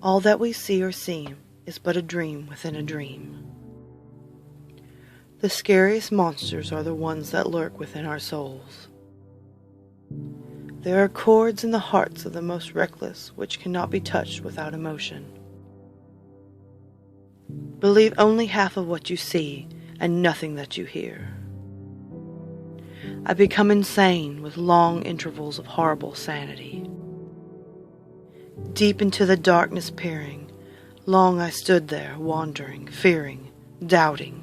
All that we see or seem is but a dream within a dream. The scariest monsters are the ones that lurk within our souls. There are chords in the hearts of the most reckless which cannot be touched without emotion. Believe only half of what you see and nothing that you hear. I become insane with long intervals of horrible sanity. Deep into the darkness peering, long I stood there, wandering, fearing, doubting.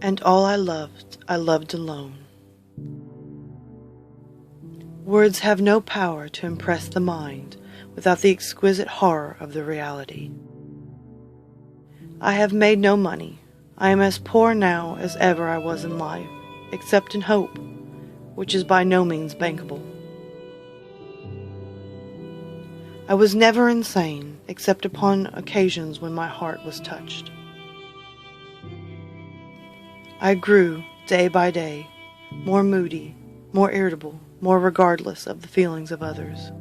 And all I loved alone. Words have no power to impress the mind without the exquisite horror of the reality. I have made no money. I am as poor now as ever I was in life, except in hope, which is by no means bankable. I was never insane, except upon occasions when my heart was touched. I grew, day by day, more moody, more irritable, more regardless of the feelings of others.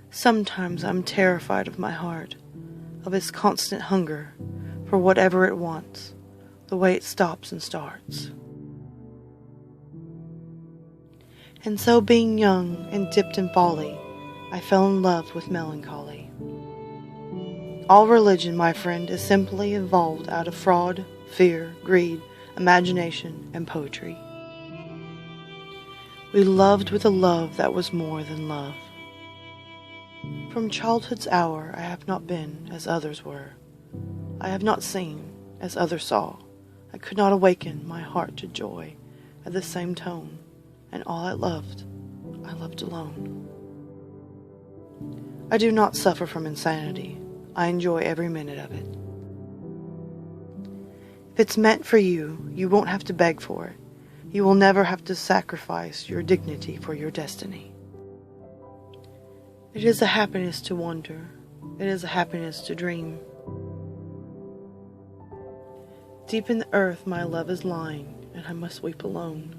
Sometimes I'm terrified of my heart, of its constant hunger for whatever it wants, the way it stops and starts. And so, being young and dipped in folly, I fell in love with melancholy. All religion, my friend, is simply evolved out of fraud, fear, greed, imagination, and poetry. We loved with a love that was more than love. From childhood's hour I have not been as others were. I have not seen as others saw. I could not awaken my heart to joy at the same tone, and all I loved alone. I do not suffer from insanity. I enjoy every minute of it. If it's meant for you, you won't have to beg for it. You will never have to sacrifice your dignity for your destiny. It is a happiness to wonder. It is a happiness to dream. Deep in the earth my love is lying, and I must weep alone.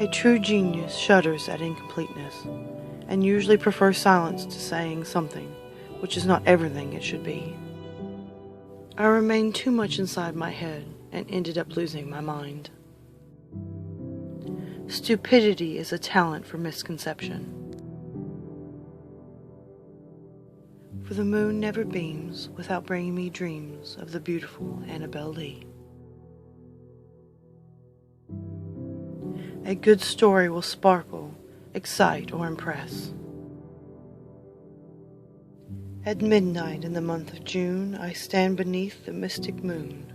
A true genius shudders at incompleteness, and usually prefers silence to saying something, which is not everything it should be. I remained too much inside my head, and ended up losing my mind. Stupidity is a talent for misconception. For the moon never beams without bringing me dreams of the beautiful Annabel Lee. A good story will sparkle, excite, or impress. At midnight in the month of June, I stand beneath the mystic moon.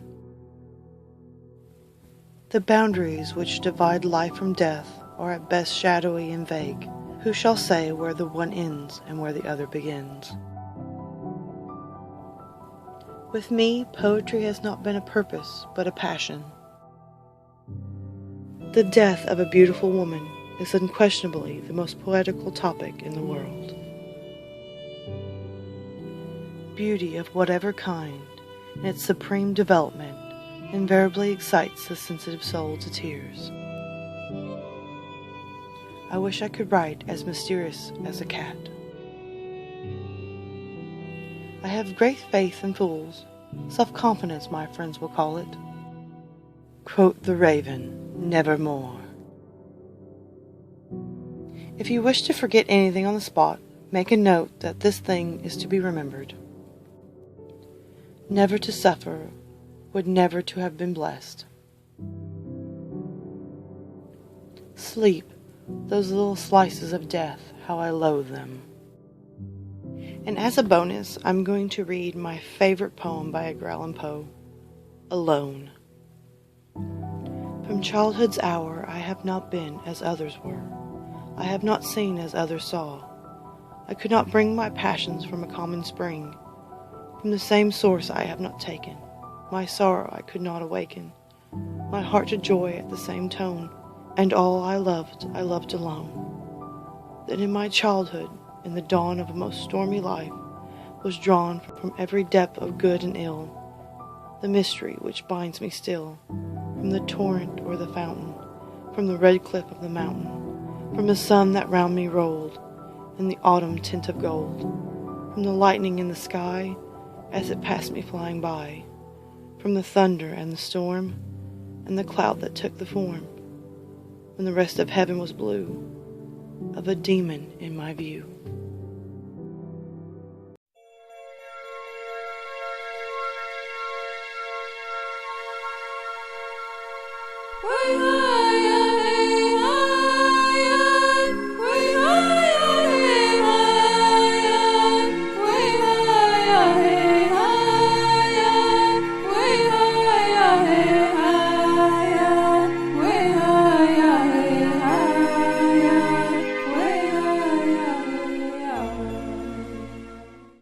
The boundaries which divide life from death are at best shadowy and vague. Who shall say where the one ends and where the other begins? With me, poetry has not been a purpose, but a passion. The death of a beautiful woman is unquestionably the most poetical topic in the world. Beauty of whatever kind, in its supreme development, invariably excites the sensitive soul to tears. I wish I could write as mysterious as a cat. I have great faith in fools, self-confidence my friends will call it. Quote the raven, nevermore. If you wish to forget anything on the spot, make a note that this thing is to be remembered. Never to suffer would never to have been blessed. Sleep, those little slices of death, how I loathe them. And as a bonus, I'm going to read my favorite poem by Edgar Allan Poe, Alone. From childhood's hour I have not been as others were. I have not seen as others saw. I could not bring my passions from a common spring. From the same source I have not taken. My sorrow I could not awaken. My heart to joy at the same tone. And all I loved alone. That in my childhood, in the dawn of a most stormy life, was drawn from every depth of good and ill, the mystery which binds me still, from the torrent or the fountain, from the red cliff of the mountain, from the sun that round me rolled in the autumn tint of gold, from the lightning in the sky as it passed me flying by, from the thunder and the storm and the cloud that took the form, when the rest of heaven was blue, of a demon in my view.